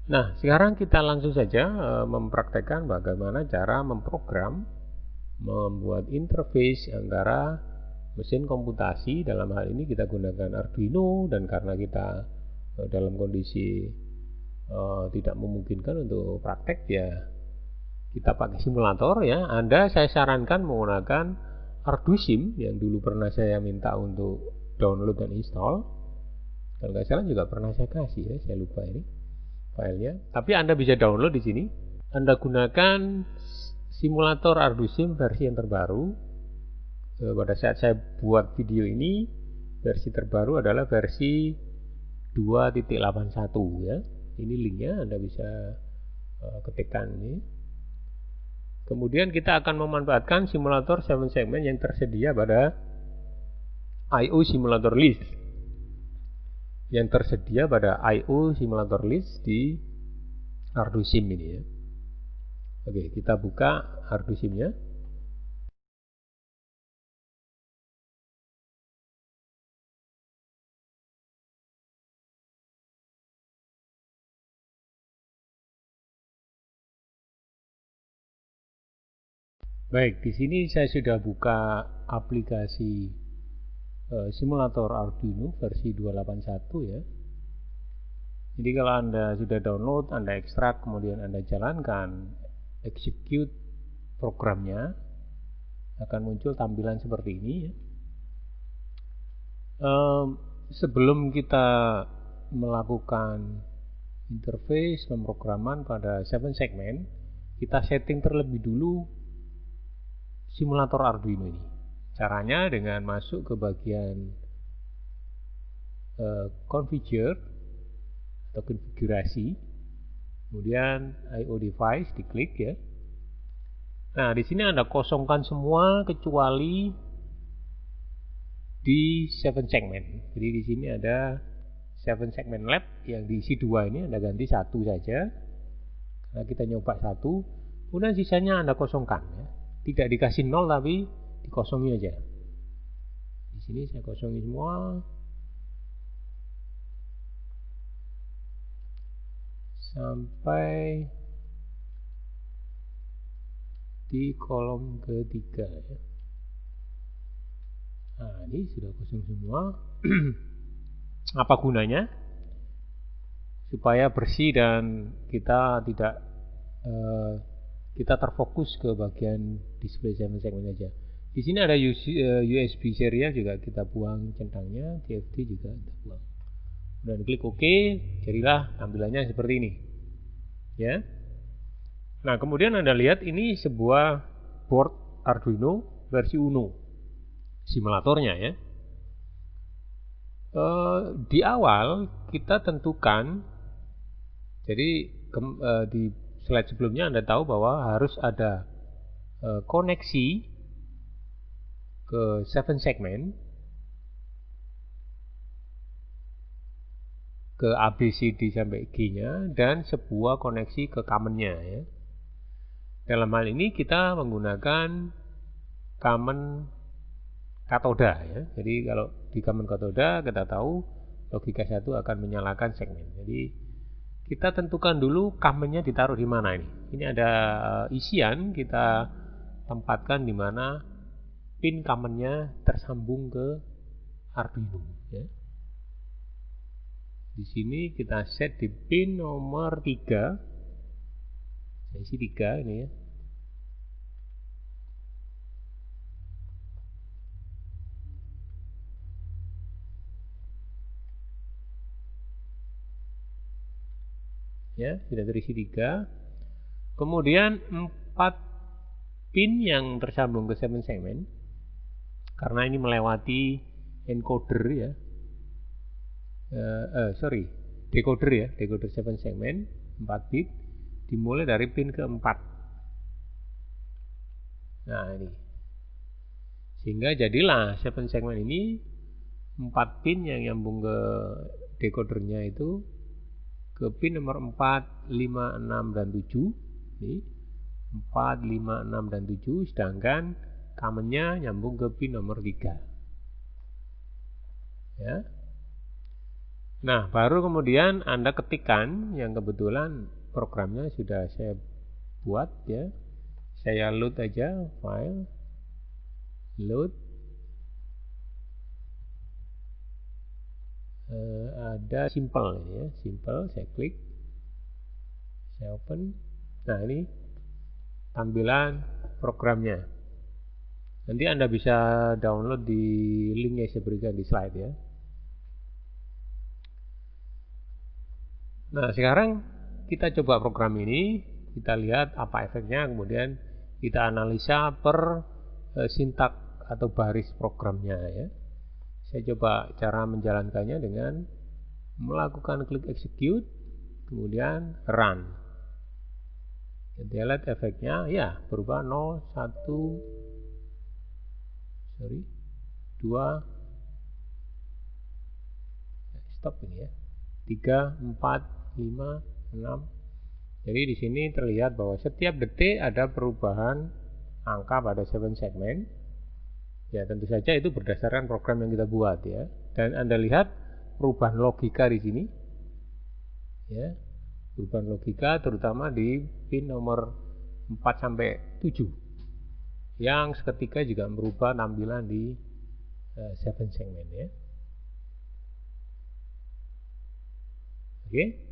Nah, sekarang kita langsung saja mempraktekkan bagaimana cara memprogram, membuat interface antara mesin komputasi. Dalam hal ini kita gunakan Arduino, dan karena kita dalam kondisi tidak memungkinkan untuk praktek, ya kita pakai simulator ya. Saya sarankan menggunakan Ardusim yang dulu pernah saya minta untuk download dan install. Kalau nggak salah juga pernah saya kasih ya, saya lupa ini filenya. Tapi Anda bisa download di sini. Anda gunakan simulator Ardusim versi yang terbaru. Pada saat saya buat video ini, versi terbaru adalah versi 2.81 ya. Ini linknya, Anda bisa ketikkan ini. Kemudian kita akan memanfaatkan simulator 7 segmen yang tersedia pada IO Simulator List. Yang tersedia pada IO Simulator List di Ardusim ini ya. Oke, kita buka Ardusimnya. Baik, di sini saya sudah buka aplikasi simulator Arduino versi 281 ya. Jadi kalau Anda sudah download, Anda ekstrak, kemudian Anda jalankan, execute programnya, akan muncul tampilan seperti ini ya. Sebelum kita melakukan interface pemrograman pada 7 segmen, kita setting terlebih dulu simulator Arduino ini. Caranya dengan masuk ke bagian configure atau konfigurasi, kemudian IO device diklik ya. Nah, di sini Anda kosongkan semua kecuali di 7 segmen. Jadi di sini ada 7 segmen lab yang diisi 2 ini, Anda ganti 1 saja. Nah, kita nyoba 1, kemudian sisanya Anda kosongkan ya. Tidak dikasih 0 tapi dikosongi aja. Di sini saya kosongi semua. Sampai di kolom ketiga ya. Nah, ini sudah kosong semua. Apa gunanya? Supaya bersih dan kita tidak kita terfokus ke bagian display 7 segmen aja. Di sini ada USB serial juga kita buang centangnya, DFD juga kita buang. Dan klik OK, jadilah tampilannya seperti ini. Ya. Nah, kemudian Anda lihat ini sebuah board Arduino versi Uno simulatornya ya. Di awal kita tentukan, jadi di slide sebelumnya Anda tahu bahwa harus ada koneksi ke 7 segmen, ke A, B, C, D sampai G nya, dan sebuah koneksi ke common-nya ya. Dalam hal ini kita menggunakan common katoda ya. Jadi kalau di common katoda kita tahu logika 1 akan menyalakan segmen. Jadi kita tentukan dulu common-nya ditaruh di mana ini. Ini ada isian, kita tempatkan di mana pin common-nya tersambung ke Arduino ya. Di sini kita set di pin nomor 3. Saya isi 3 ini ya. Ya, sudah terisi 3. Kemudian 4 pin yang tersambung ke 7 segmen, karena ini melewati encoder ya. Decoder ya, decoder 7 segmen 4 bit, dimulai dari pin ke-4. Nah, ini. Sehingga jadilah 7 segmen ini 4 pin yang nyambung ke decodernya itu ke pin nomor 4, 5, 6, dan 7. Ini 4, 5, 6, dan 7, sedangkan common-nya nyambung ke pin nomor 3. Ya. Nah, baru kemudian Anda ketikkan yang kebetulan programnya sudah saya buat ya. Saya load aja file, load. Ada simple ini ya, simple, saya klik, saya open. Nah, ini tampilan programnya. Nanti Anda bisa download di link yang saya berikan di slide ya. Nah, sekarang kita coba program ini, kita lihat apa efeknya, kemudian kita analisa per sintak atau baris programnya ya. Saya coba cara menjalankannya dengan melakukan klik execute, kemudian run. Kita lihat efeknya, ya berubah 0, 1, 2, stop ini ya, 3, 4, 5, 6. Jadi di sini terlihat bahwa setiap detik ada perubahan angka pada 7 segmen. Ya, tentu saja itu berdasarkan program yang kita buat ya. Dan Anda lihat perubahan logika di sini. Ya. Perubahan logika terutama di pin nomor 4 sampai 7. Yang seketika juga merubah tampilan di 7 segmen ya. Oke.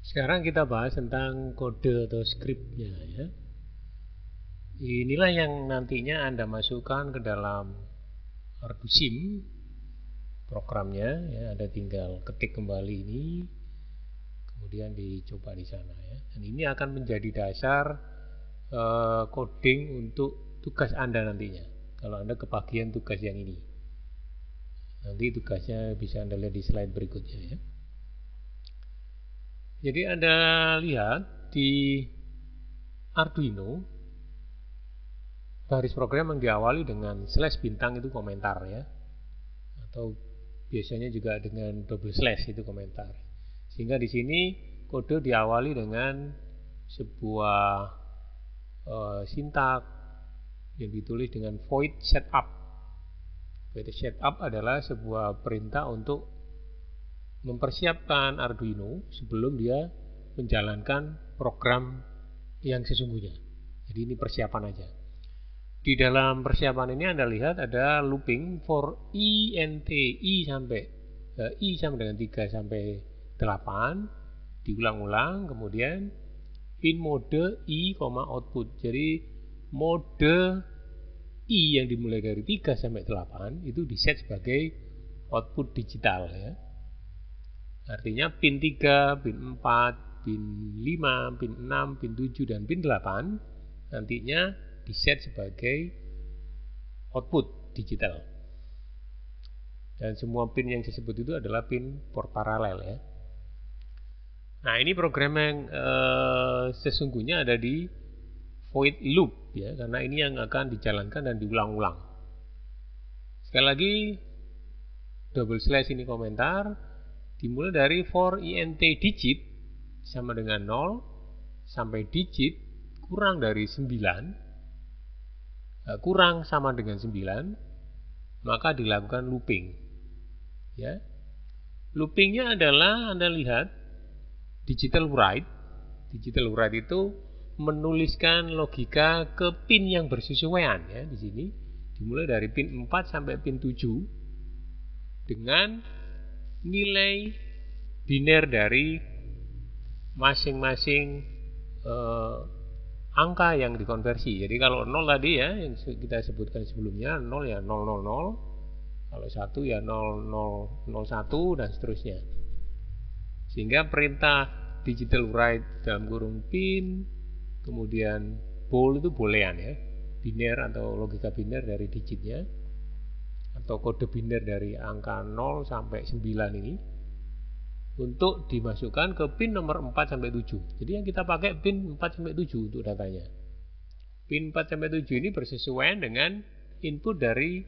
Sekarang kita bahas tentang kode atau scriptnya ya. Inilah yang nantinya Anda masukkan ke dalam ArduSim programnya ya. Anda tinggal ketik kembali ini, kemudian dicoba di sana ya. Dan ini akan menjadi dasar coding untuk tugas Anda nantinya. Kalau Anda kebagian tugas yang ini, nanti tugasnya bisa Anda lihat di slide berikutnya ya. Jadi Anda lihat di Arduino baris program yang diawali dengan slash bintang itu komentar ya, atau biasanya juga dengan double slash itu komentar. Sehingga di sini kode diawali dengan sebuah sintak yang ditulis dengan void setup. Void setup adalah sebuah perintah untuk mempersiapkan Arduino sebelum dia menjalankan program yang sesungguhnya. Jadi ini persiapan aja. Di dalam persiapan ini Anda lihat ada looping for int i sampai i sama dengan 3 sampai 8 diulang-ulang, kemudian pin mode i, output. Jadi mode i yang dimulai dari 3 sampai 8 itu diset sebagai output digital ya. Artinya pin 3, pin 4, pin 5, pin 6, pin 7, dan pin 8 nantinya diset sebagai output digital. Dan semua pin yang disebut itu adalah pin port paralel ya. Nah, ini program yang sesungguhnya ada di void loop ya, karena ini yang akan dijalankan dan diulang-ulang. Sekali lagi, double slash ini komentar. Dimulai dari for int digit sama dengan 0 sampai digit kurang dari 9 kurang sama dengan 9, maka dilakukan looping ya. Loopingnya adalah Anda lihat digital write. Digital write itu menuliskan logika ke pin yang bersesuaian ya. Di sini dimulai dari pin 4 sampai pin 7 dengan nilai biner dari masing-masing angka yang dikonversi. Jadi kalau 0 tadi ya yang kita sebutkan sebelumnya, 0 ya 000, kalau 1 ya 0001 dan seterusnya. Sehingga perintah digital write dalam kurung pin, kemudian bool itu boolean ya, biner atau logika biner dari digitnya, atau kode biner dari angka 0 sampai 9 ini untuk dimasukkan ke pin nomor 4 sampai 7. Jadi yang kita pakai pin 4 sampai 7 untuk datanya. Pin 4 sampai 7 ini bersesuaian dengan input dari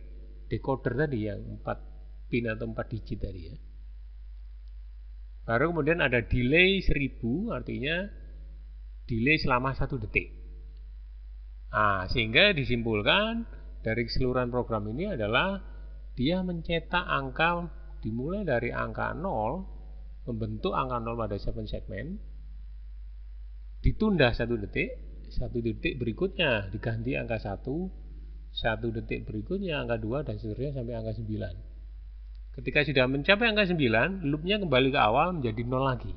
decoder tadi yang 4 pin atau 4 digit tadi ya. Baru kemudian ada delay 1000, artinya delay selama 1 detik. Nah, sehingga disimpulkan dari keseluruhan program ini adalah dia mencetak angka dimulai dari angka 0, membentuk angka 0 pada 7 segmen, ditunda 1 detik, 1 detik berikutnya diganti angka 1, 1 detik berikutnya angka 2 dan seterusnya sampai angka 9. Ketika sudah mencapai angka 9, loopnya kembali ke awal menjadi 0 lagi.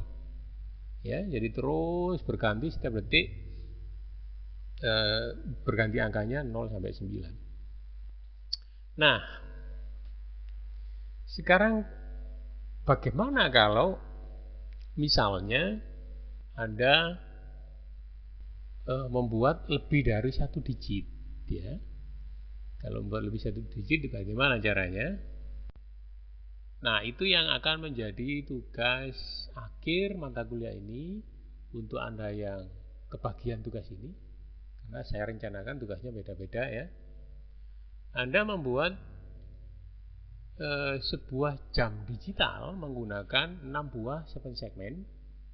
Ya, jadi terus berganti setiap detik, berganti angkanya 0 sampai 9. Nah, sekarang bagaimana kalau misalnya Anda membuat lebih dari 1 digit ya. Kalau membuat lebih 1 digit bagaimana caranya? Nah, itu yang akan menjadi tugas akhir mata kuliah ini untuk Anda yang kebagian tugas ini, karena saya rencanakan tugasnya beda-beda ya. Anda membuat sebuah jam digital menggunakan 6 buah 7 segmen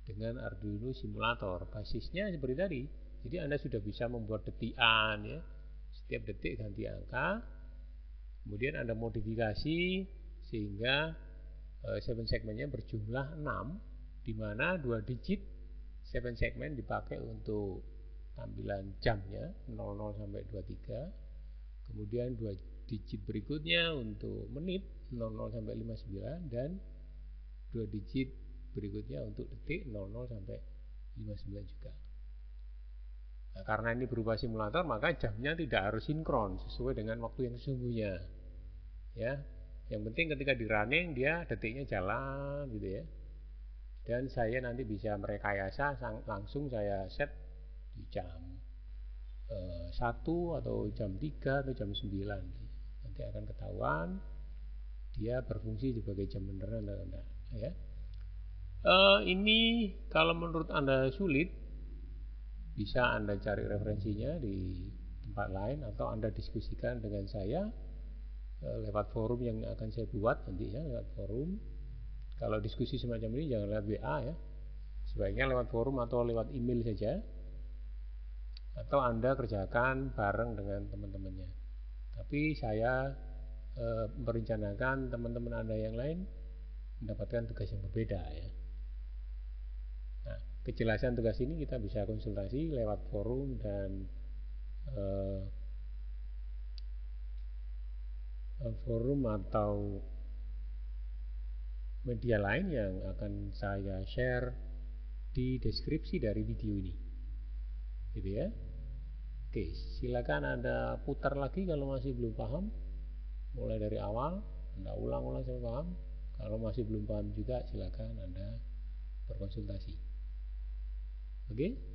dengan Arduino simulator. Basisnya seperti tadi. Jadi Anda sudah bisa membuat detikan ya. Setiap detik ganti angka. Kemudian Anda modifikasi sehingga 7 segmennya berjumlah 6, di mana 2 digit 7 segmen dipakai untuk tampilan jamnya 00 sampai 23, kemudian 2 digit berikutnya untuk menit 00 sampai 59, dan 2 digit berikutnya untuk detik 00 sampai 59 juga. Nah, karena ini berupa simulator, maka jamnya tidak harus sinkron sesuai dengan waktu yang sesungguhnya ya. Yang penting ketika di running dia detiknya jalan gitu ya. Dan saya nanti bisa merekayasa, langsung saya set di jam 1 atau jam 3 atau jam 9. Nanti akan ketahuan dia berfungsi sebagai jam beneran atau enggak ya. Ini kalau menurut Anda sulit, bisa Anda cari referensinya di tempat lain, atau Anda diskusikan dengan saya lewat forum yang akan saya buat nanti ya, lewat forum. Kalau diskusi semacam ini jangan lewat WA ya, sebaiknya lewat forum atau lewat email saja, atau Anda kerjakan bareng dengan teman-temannya. Tapi saya merencanakan teman-teman Anda yang lain mendapatkan tugas yang berbeda ya. Nah, kejelasan tugas ini kita bisa konsultasi lewat forum dan forum atau media lain yang akan saya share di deskripsi dari video ini gitu ya. Oke, silakan Anda putar lagi kalau masih belum paham, mulai dari awal Anda ulang-ulang sampai paham. Kalau masih belum paham juga silakan Anda berkonsultasi. Oke.